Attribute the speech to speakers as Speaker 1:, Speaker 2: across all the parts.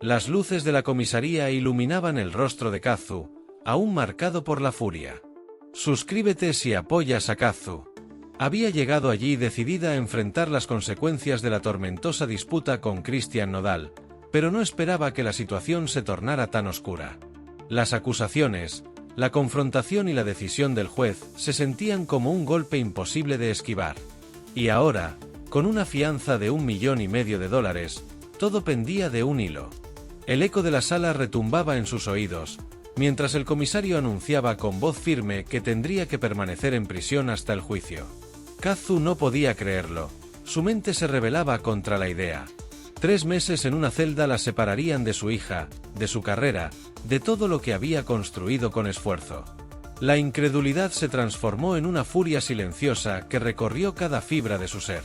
Speaker 1: Las luces de la comisaría iluminaban el rostro de Kazu, aún marcado por la furia. Suscríbete si apoyas a Kazu. Había llegado allí decidida a enfrentar las consecuencias de la tormentosa disputa con Cristian Nodal, pero no esperaba que la situación se tornara tan oscura. Las acusaciones, la confrontación y la decisión del juez se sentían como un golpe imposible de esquivar. Y ahora, con una fianza de $1,500,000, todo pendía de un hilo. El eco de la sala retumbaba en sus oídos, mientras el comisario anunciaba con voz firme que tendría que permanecer en prisión hasta el juicio. Kazu no podía creerlo. Su mente se rebelaba contra la idea. 3 meses en una celda la separarían de su hija, de su carrera, de todo lo que había construido con esfuerzo. La incredulidad se transformó en una furia silenciosa que recorrió cada fibra de su ser.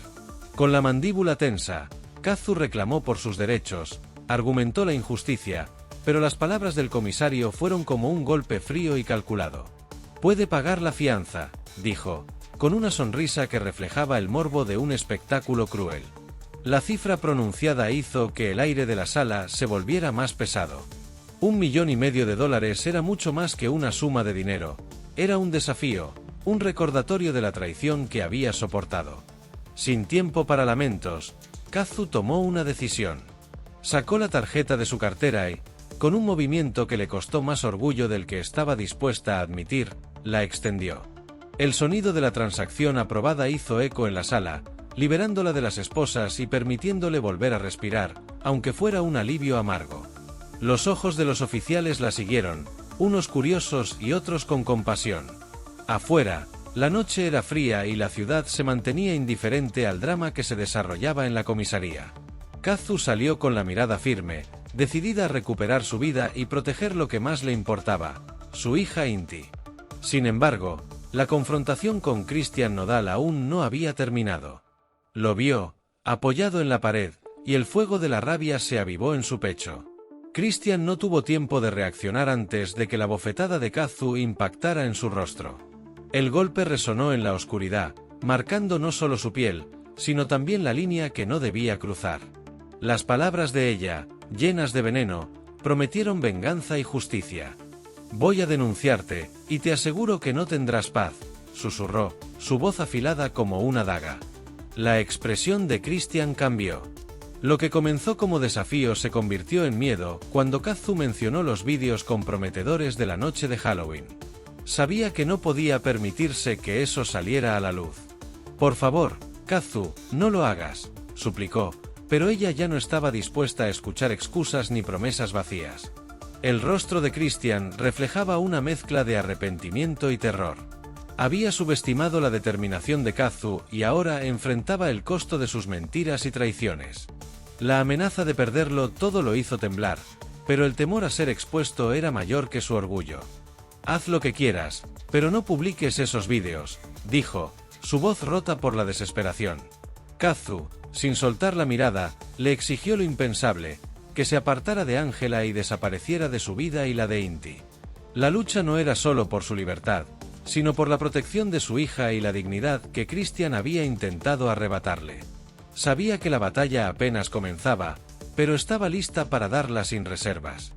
Speaker 1: Con la mandíbula tensa, Kazu reclamó por sus derechos, argumentó la injusticia, pero las palabras del comisario fueron como un golpe frío y calculado. «Puede pagar la fianza», dijo, con una sonrisa que reflejaba el morbo de un espectáculo cruel. La cifra pronunciada hizo que el aire de la sala se volviera más pesado. $1,500,000 era mucho más que una suma de dinero. Era un desafío, un recordatorio de la traición que había soportado. Sin tiempo para lamentos, Kazu tomó una decisión. Sacó la tarjeta de su cartera y, con un movimiento que le costó más orgullo del que estaba dispuesta a admitir, la extendió. El sonido de la transacción aprobada hizo eco en la sala, liberándola de las esposas y permitiéndole volver a respirar, aunque fuera un alivio amargo. Los ojos de los oficiales la siguieron, unos curiosos y otros con compasión. Afuera, la noche era fría y la ciudad se mantenía indiferente al drama que se desarrollaba en la comisaría. Kazu salió con la mirada firme, decidida a recuperar su vida y proteger lo que más le importaba, su hija Inti. Sin embargo, la confrontación con Cristian Nodal aún no había terminado. Lo vio, apoyado en la pared, y el fuego de la rabia se avivó en su pecho. Cristian no tuvo tiempo de reaccionar antes de que la bofetada de Kazu impactara en su rostro. El golpe resonó en la oscuridad, marcando no solo su piel, sino también la línea que no debía cruzar. Las palabras de ella, llenas de veneno, prometieron venganza y justicia. «Voy a denunciarte, y te aseguro que no tendrás paz», susurró, su voz afilada como una daga. La expresión de Cristian cambió. Lo que comenzó como desafío se convirtió en miedo cuando Kazu mencionó los vídeos comprometedores de la noche de Halloween. Sabía que no podía permitirse que eso saliera a la luz. «Por favor, Kazu, no lo hagas», suplicó, pero ella ya no estaba dispuesta a escuchar excusas ni promesas vacías. El rostro de Cristian reflejaba una mezcla de arrepentimiento y terror. Había subestimado la determinación de Kazu y ahora enfrentaba el costo de sus mentiras y traiciones. La amenaza de perderlo todo lo hizo temblar, pero el temor a ser expuesto era mayor que su orgullo. «Haz lo que quieras, pero no publiques esos vídeos», dijo, su voz rota por la desesperación. Kazu, sin soltar la mirada, le exigió lo impensable, que se apartara de Ángela y desapareciera de su vida y la de Inti. La lucha no era solo por su libertad, sino por la protección de su hija y la dignidad que Cristian había intentado arrebatarle. Sabía que la batalla apenas comenzaba, pero estaba lista para darla sin reservas.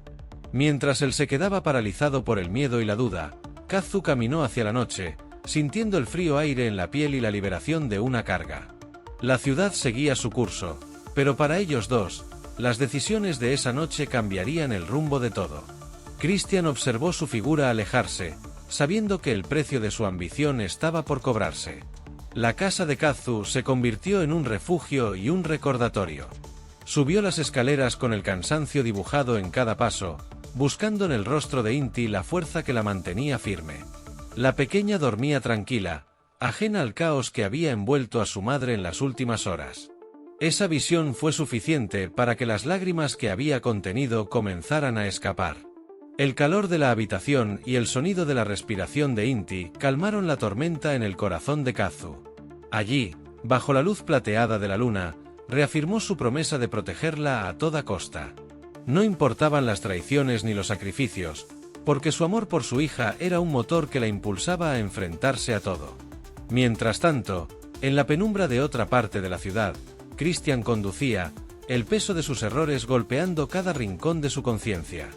Speaker 1: Mientras él se quedaba paralizado por el miedo y la duda, Kazu caminó hacia la noche, sintiendo el frío aire en la piel y la liberación de una carga. La ciudad seguía su curso, pero para ellos dos, las decisiones de esa noche cambiarían el rumbo de todo. Cristian observó su figura alejarse, sabiendo que el precio de su ambición estaba por cobrarse. La casa de Kazu se convirtió en un refugio y un recordatorio. Subió las escaleras con el cansancio dibujado en cada paso, buscando en el rostro de Inti la fuerza que la mantenía firme. La pequeña dormía tranquila, ajena al caos que había envuelto a su madre en las últimas horas. Esa visión fue suficiente para que las lágrimas que había contenido comenzaran a escapar. El calor de la habitación y el sonido de la respiración de Inti calmaron la tormenta en el corazón de Kazu. Allí, bajo la luz plateada de la luna, reafirmó su promesa de protegerla a toda costa. No importaban las traiciones ni los sacrificios, porque su amor por su hija era un motor que la impulsaba a enfrentarse a todo. Mientras tanto, en la penumbra de otra parte de la ciudad, Cristian conducía, el peso de sus errores golpeando cada rincón de su conciencia.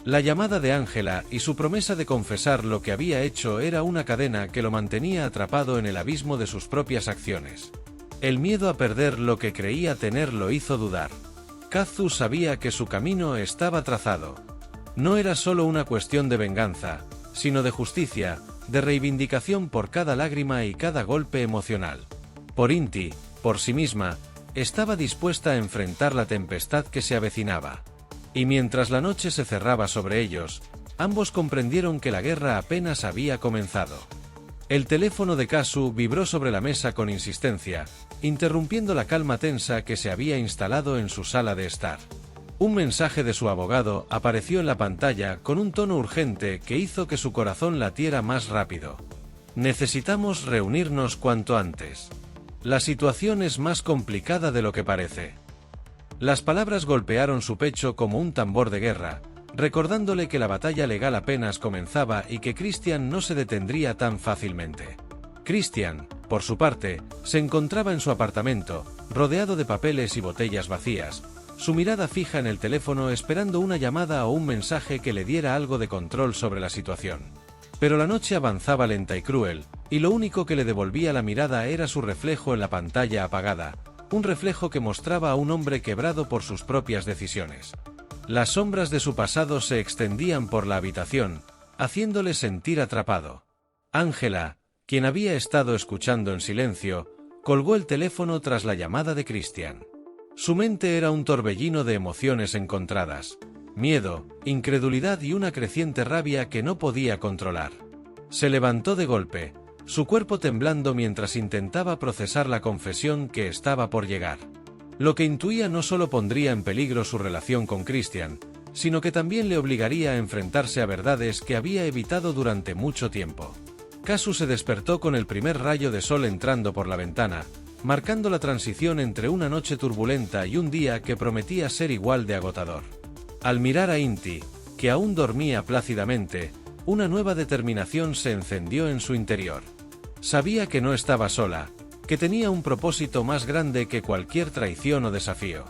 Speaker 1: La llamada de Ángela y su promesa de confesar lo que había hecho era una cadena que lo mantenía atrapado en el abismo de sus propias acciones. El miedo a perder lo que creía tener lo hizo dudar. Kazu sabía que su camino estaba trazado. No era solo una cuestión de venganza, sino de justicia, de reivindicación por cada lágrima y cada golpe emocional. Por Inti, por sí misma, estaba dispuesta a enfrentar la tempestad que se avecinaba. Y mientras la noche se cerraba sobre ellos, ambos comprendieron que la guerra apenas había comenzado. El teléfono de Kazu vibró sobre la mesa con insistencia, interrumpiendo la calma tensa que se había instalado en su sala de estar. Un mensaje de su abogado apareció en la pantalla con un tono urgente que hizo que su corazón latiera más rápido. Necesitamos reunirnos cuanto antes. La situación es más complicada de lo que parece. Las palabras golpearon su pecho como un tambor de guerra, recordándole que la batalla legal apenas comenzaba y que Christian no se detendría tan fácilmente. Christian, por su parte, se encontraba en su apartamento, rodeado de papeles y botellas vacías, su mirada fija en el teléfono esperando una llamada o un mensaje que le diera algo de control sobre la situación. Pero la noche avanzaba lenta y cruel, y lo único que le devolvía la mirada era su reflejo en la pantalla apagada, un reflejo que mostraba a un hombre quebrado por sus propias decisiones. Las sombras de su pasado se extendían por la habitación, haciéndole sentir atrapado. Ángela, quien había estado escuchando en silencio, colgó el teléfono tras la llamada de Christian. Su mente era un torbellino de emociones encontradas, miedo, incredulidad y una creciente rabia que no podía controlar. Se levantó de golpe, su cuerpo temblando mientras intentaba procesar la confesión que estaba por llegar. Lo que intuía no solo pondría en peligro su relación con Christian, sino que también le obligaría a enfrentarse a verdades que había evitado durante mucho tiempo. Kazu se despertó con el primer rayo de sol entrando por la ventana, marcando la transición entre una noche turbulenta y un día que prometía ser igual de agotador. Al mirar a Inti, que aún dormía plácidamente, una nueva determinación se encendió en su interior. Sabía que no estaba sola, que tenía un propósito más grande que cualquier traición o desafío.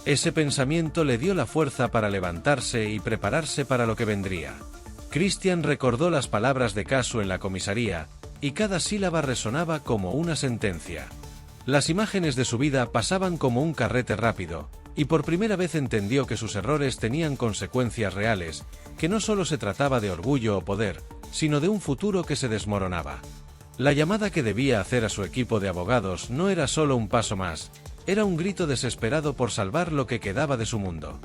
Speaker 1: Ese pensamiento le dio la fuerza para levantarse y prepararse para lo que vendría. Christian recordó las palabras de Kazu en la comisaría, y cada sílaba resonaba como una sentencia. Las imágenes de su vida pasaban como un carrete rápido, y por primera vez entendió que sus errores tenían consecuencias reales, que no solo se trataba de orgullo o poder, sino de un futuro que se desmoronaba. La llamada que debía hacer a su equipo de abogados no era solo un paso más, era un grito desesperado por salvar lo que quedaba de su mundo.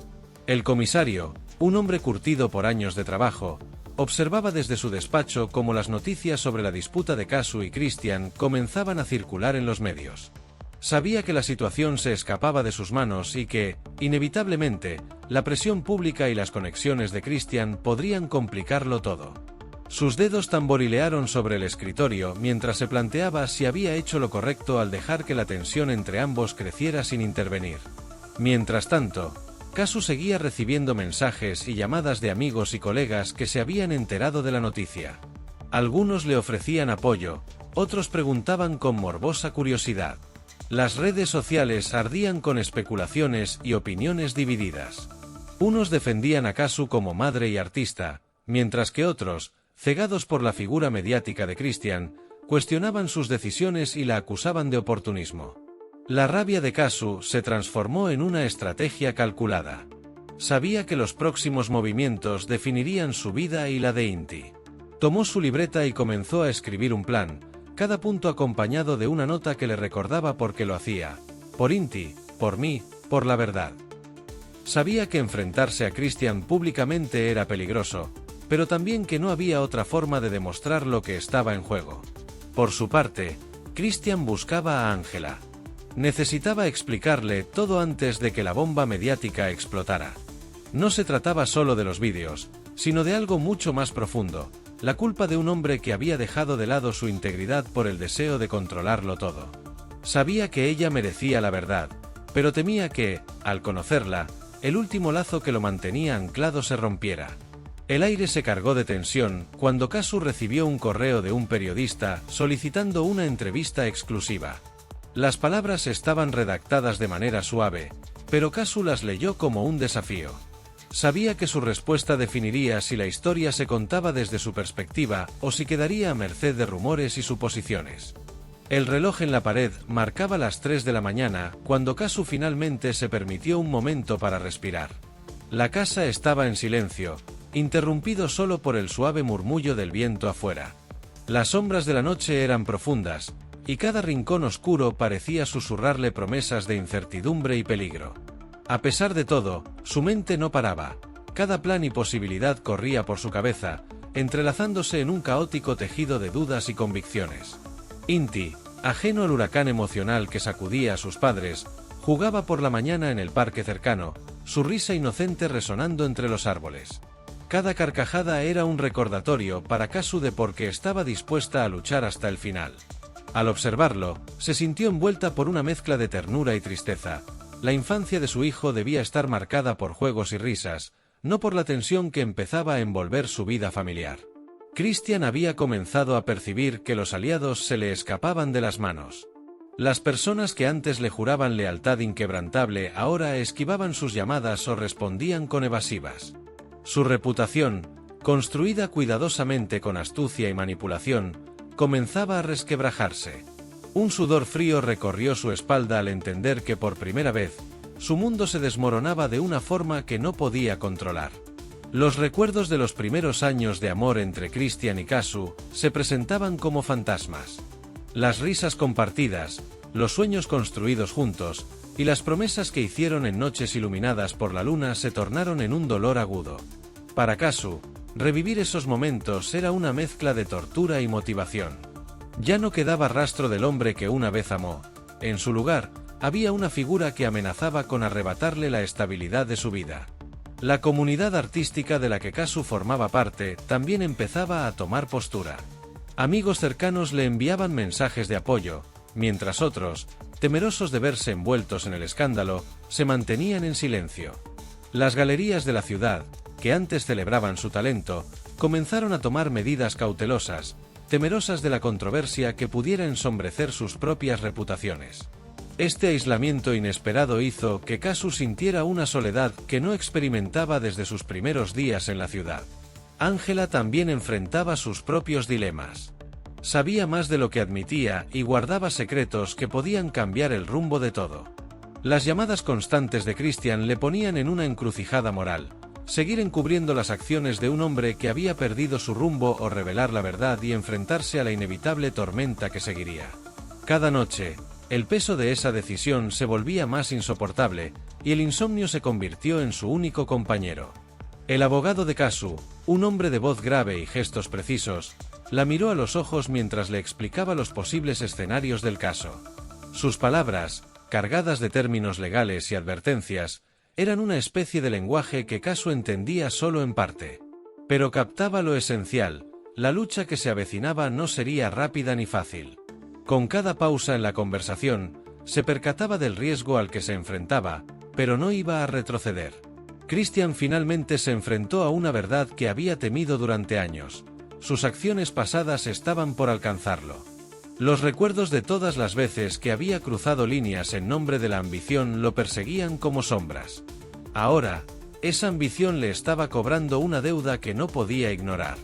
Speaker 1: El comisario, un hombre curtido por años de trabajo, observaba desde su despacho cómo las noticias sobre la disputa de Kazu y Christian comenzaban a circular en los medios. Sabía que la situación se escapaba de sus manos y que, inevitablemente, la presión pública y las conexiones de Christian podrían complicarlo todo. Sus dedos tamborilearon sobre el escritorio mientras se planteaba si había hecho lo correcto al dejar que la tensión entre ambos creciera sin intervenir. Mientras tanto, Kazu seguía recibiendo mensajes y llamadas de amigos y colegas que se habían enterado de la noticia. Algunos le ofrecían apoyo, otros preguntaban con morbosa curiosidad. Las redes sociales ardían con especulaciones y opiniones divididas. Unos defendían a Kazu como madre y artista, mientras que otros, cegados por la figura mediática de Christian, cuestionaban sus decisiones y la acusaban de oportunismo. La rabia de Kazu se transformó en una estrategia calculada. Sabía que los próximos movimientos definirían su vida y la de Inti. Tomó su libreta y comenzó a escribir un plan, cada punto acompañado de una nota que le recordaba por qué lo hacía. Por Inti, por mí, por la verdad. Sabía que enfrentarse a Christian públicamente era peligroso, pero también que no había otra forma de demostrar lo que estaba en juego. Por su parte, Christian buscaba a Ángela. Necesitaba explicarle todo antes de que la bomba mediática explotara. No se trataba solo de los vídeos, sino de algo mucho más profundo, la culpa de un hombre que había dejado de lado su integridad por el deseo de controlarlo todo. Sabía que ella merecía la verdad, pero temía que, al conocerla, el último lazo que lo mantenía anclado se rompiera. El aire se cargó de tensión cuando Kazu recibió un correo de un periodista solicitando una entrevista exclusiva. Las palabras estaban redactadas de manera suave, pero Kazu las leyó como un desafío. Sabía que su respuesta definiría si la historia se contaba desde su perspectiva o si quedaría a merced de rumores y suposiciones. El reloj en la pared marcaba las 3 de la mañana cuando Kazu finalmente se permitió un momento para respirar. La casa estaba en silencio, interrumpido solo por el suave murmullo del viento afuera. Las sombras de la noche eran profundas, y cada rincón oscuro parecía susurrarle promesas de incertidumbre y peligro. A pesar de todo, su mente no paraba. Cada plan y posibilidad corría por su cabeza, entrelazándose en un caótico tejido de dudas y convicciones. Inti, ajeno al huracán emocional que sacudía a sus padres, jugaba por la mañana en el parque cercano, su risa inocente resonando entre los árboles. Cada carcajada era un recordatorio para Kazu de por qué estaba dispuesta a luchar hasta el final. Al observarlo, se sintió envuelta por una mezcla de ternura y tristeza. La infancia de su hijo debía estar marcada por juegos y risas, no por la tensión que empezaba a envolver su vida familiar. Christian había comenzado a percibir que los aliados se le escapaban de las manos. Las personas que antes le juraban lealtad inquebrantable ahora esquivaban sus llamadas o respondían con evasivas. Su reputación, construida cuidadosamente con astucia y manipulación, comenzaba a resquebrajarse. Un sudor frío recorrió su espalda al entender que por primera vez, su mundo se desmoronaba de una forma que no podía controlar. Los recuerdos de los primeros años de amor entre Christian y Kazu se presentaban como fantasmas. Las risas compartidas, los sueños construidos juntos, y las promesas que hicieron en noches iluminadas por la luna se tornaron en un dolor agudo. Para Kazu, revivir esos momentos era una mezcla de tortura y motivación. Ya no quedaba rastro del hombre que una vez amó. En su lugar, había una figura que amenazaba con arrebatarle la estabilidad de su vida. La comunidad artística de la que Kazu formaba parte también empezaba a tomar postura. Amigos cercanos le enviaban mensajes de apoyo, mientras otros, temerosos de verse envueltos en el escándalo, se mantenían en silencio. Las galerías de la ciudad, que antes celebraban su talento, comenzaron a tomar medidas cautelosas, temerosas de la controversia que pudiera ensombrecer sus propias reputaciones. Este aislamiento inesperado hizo que Kazu sintiera una soledad que no experimentaba desde sus primeros días en la ciudad. Ángela también enfrentaba sus propios dilemas. Sabía más de lo que admitía y guardaba secretos que podían cambiar el rumbo de todo. Las llamadas constantes de Christian le ponían en una encrucijada moral: seguir encubriendo las acciones de un hombre que había perdido su rumbo o revelar la verdad y enfrentarse a la inevitable tormenta que seguiría. Cada noche, el peso de esa decisión se volvía más insoportable, y el insomnio se convirtió en su único compañero. El abogado de Kazu, un hombre de voz grave y gestos precisos, la miró a los ojos mientras le explicaba los posibles escenarios del caso. Sus palabras, cargadas de términos legales y advertencias, eran una especie de lenguaje que Kazu entendía solo en parte. Pero captaba lo esencial: la lucha que se avecinaba no sería rápida ni fácil. Con cada pausa en la conversación, se percataba del riesgo al que se enfrentaba, pero no iba a retroceder. Christian finalmente se enfrentó a una verdad que había temido durante años: sus acciones pasadas estaban por alcanzarlo. Los recuerdos de todas las veces que había cruzado líneas en nombre de la ambición lo perseguían como sombras. Ahora, esa ambición le estaba cobrando una deuda que no podía ignorar.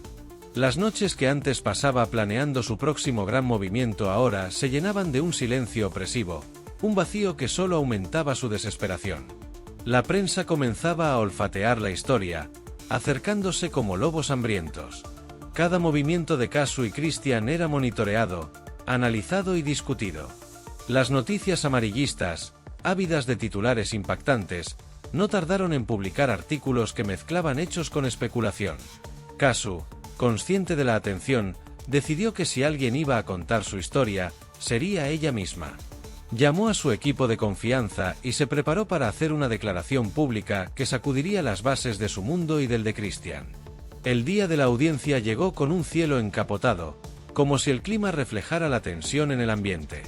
Speaker 1: Las noches que antes pasaba planeando su próximo gran movimiento ahora se llenaban de un silencio opresivo, un vacío que solo aumentaba su desesperación. La prensa comenzaba a olfatear la historia, acercándose como lobos hambrientos. Cada movimiento de Kazu y Christian era monitoreado, analizado y discutido. Las noticias amarillistas, ávidas de titulares impactantes, no tardaron en publicar artículos que mezclaban hechos con especulación. Kazu, consciente de la atención, decidió que si alguien iba a contar su historia, sería ella misma. Llamó a su equipo de confianza y se preparó para hacer una declaración pública que sacudiría las bases de su mundo y del de Christian. El día de la audiencia llegó con un cielo encapotado, como si el clima reflejara la tensión en el ambiente.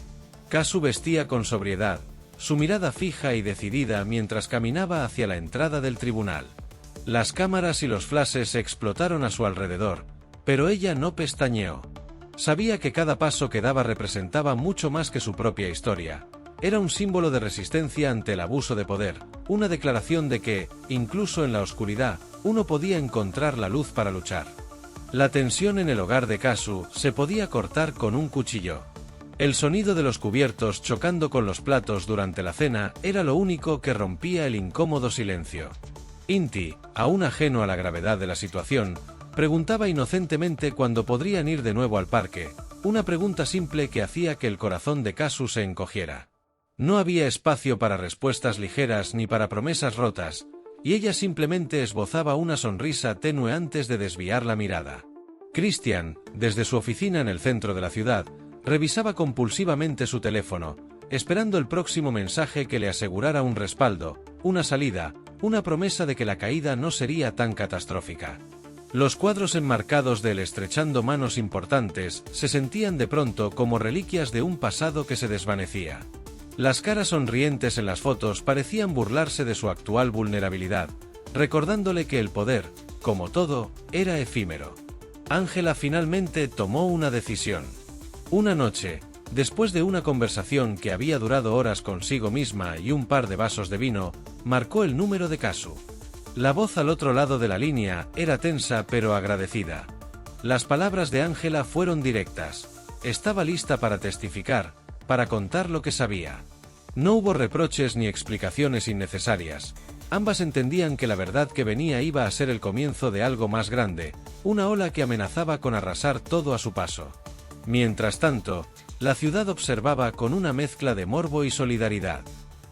Speaker 1: Kazu vestía con sobriedad, su mirada fija y decidida mientras caminaba hacia la entrada del tribunal. Las cámaras y los flashes explotaron a su alrededor, pero ella no pestañeó. Sabía que cada paso que daba representaba mucho más que su propia historia, Era un símbolo de resistencia ante el abuso de poder, una declaración de que, incluso en la oscuridad, uno podía encontrar la luz para luchar. La tensión en el hogar de Kazu se podía cortar con un cuchillo. El sonido de los cubiertos chocando con los platos durante la cena era lo único que rompía el incómodo silencio. Inti, aún ajeno a la gravedad de la situación, preguntaba inocentemente cuándo podrían ir de nuevo al parque, una pregunta simple que hacía que el corazón de Kazu se encogiera. No había espacio para respuestas ligeras ni para promesas rotas, y ella simplemente esbozaba una sonrisa tenue antes de desviar la mirada. Christian, desde su oficina en el centro de la ciudad, revisaba compulsivamente su teléfono, esperando el próximo mensaje que le asegurara un respaldo, una salida, una promesa de que la caída no sería tan catastrófica. Los cuadros enmarcados de él estrechando manos importantes se sentían de pronto como reliquias de un pasado que se desvanecía. Las caras sonrientes en las fotos parecían burlarse de su actual vulnerabilidad, recordándole que el poder, como todo, era efímero. Ángela finalmente tomó una decisión. Una noche, después de una conversación que había durado horas consigo misma y un par de vasos de vino, marcó el número de Kazu. La voz al otro lado de la línea era tensa pero agradecida. Las palabras de Ángela fueron directas. Estaba lista para testificar, para contar lo que sabía. No hubo reproches ni explicaciones innecesarias. Ambas entendían que la verdad que venía iba a ser el comienzo de algo más grande, una ola que amenazaba con arrasar todo a su paso. Mientras tanto, la ciudad observaba con una mezcla de morbo y solidaridad.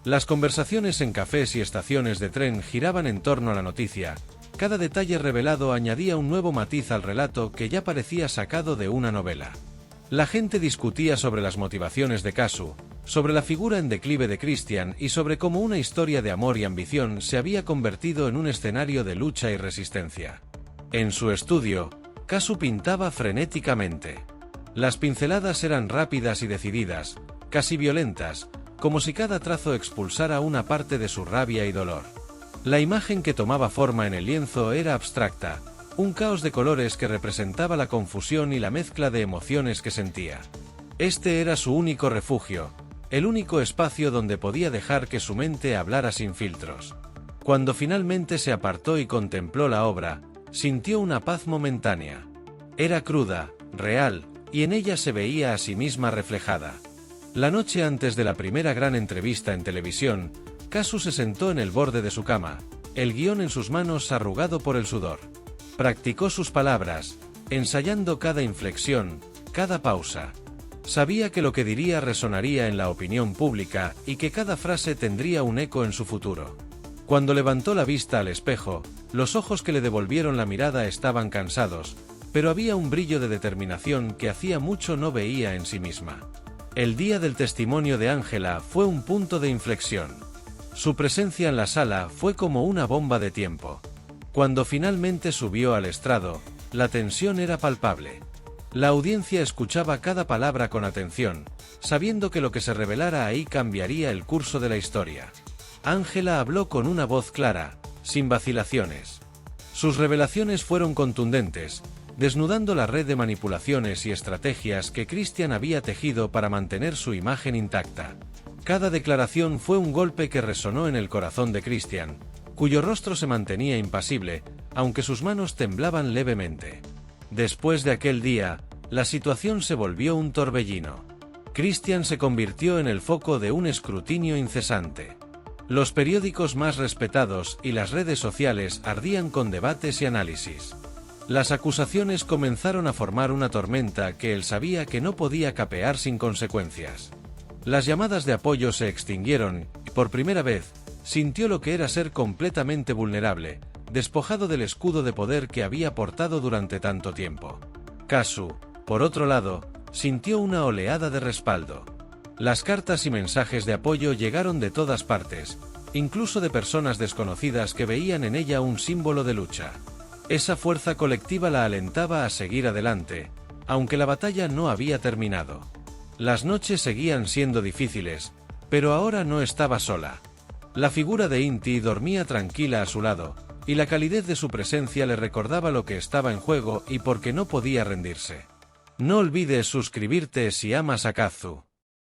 Speaker 1: Las conversaciones en cafés y estaciones de tren giraban en torno a la noticia. Cada detalle revelado añadía un nuevo matiz al relato que ya parecía sacado de una novela. La gente discutía sobre las motivaciones de Kazu, sobre la figura en declive de Christian y sobre cómo una historia de amor y ambición se había convertido en un escenario de lucha y resistencia. En su estudio, Kazu pintaba frenéticamente. Las pinceladas eran rápidas y decididas, casi violentas, como si cada trazo expulsara una parte de su rabia y dolor. La imagen que tomaba forma en el lienzo era abstracta, un caos de colores que representaba la confusión y la mezcla de emociones que sentía. Este era su único refugio, el único espacio donde podía dejar que su mente hablara sin filtros. Cuando finalmente se apartó y contempló la obra, sintió una paz momentánea. Era cruda, real, y en ella se veía a sí misma reflejada. La noche antes de la primera gran entrevista en televisión, Kazu se sentó en el borde de su cama, el guión en sus manos arrugado por el sudor. Practicó sus palabras, ensayando cada inflexión, cada pausa. Sabía que lo que diría resonaría en la opinión pública y que cada frase tendría un eco en su futuro. Cuando levantó la vista al espejo, los ojos que le devolvieron la mirada estaban cansados, pero había un brillo de determinación que hacía mucho no veía en sí misma. El día del testimonio de Ángela fue un punto de inflexión. Su presencia en la sala fue como una bomba de tiempo. Cuando finalmente subió al estrado, la tensión era palpable. La audiencia escuchaba cada palabra con atención, sabiendo que lo que se revelara ahí cambiaría el curso de la historia. Ángela habló con una voz clara, sin vacilaciones. Sus revelaciones fueron contundentes, desnudando la red de manipulaciones y estrategias que Christian había tejido para mantener su imagen intacta. Cada declaración fue un golpe que resonó en el corazón de Christian, cuyo rostro se mantenía impasible, aunque sus manos temblaban levemente. Después de aquel día, la situación se volvió un torbellino. Christian se convirtió en el foco de un escrutinio incesante. Los periódicos más respetados y las redes sociales ardían con debates y análisis. Las acusaciones comenzaron a formar una tormenta que él sabía que no podía capear sin consecuencias. Las llamadas de apoyo se extinguieron y, por primera vez, sintió lo que era ser completamente vulnerable, despojado del escudo de poder que había portado durante tanto tiempo. Kazu, por otro lado, sintió una oleada de respaldo. Las cartas y mensajes de apoyo llegaron de todas partes, incluso de personas desconocidas que veían en ella un símbolo de lucha. Esa fuerza colectiva la alentaba a seguir adelante, aunque la batalla no había terminado. Las noches seguían siendo difíciles, pero ahora no estaba sola. La figura de Inti dormía tranquila a su lado, y la calidez de su presencia le recordaba lo que estaba en juego y por qué no podía rendirse. No olvides suscribirte si amas a Kazu.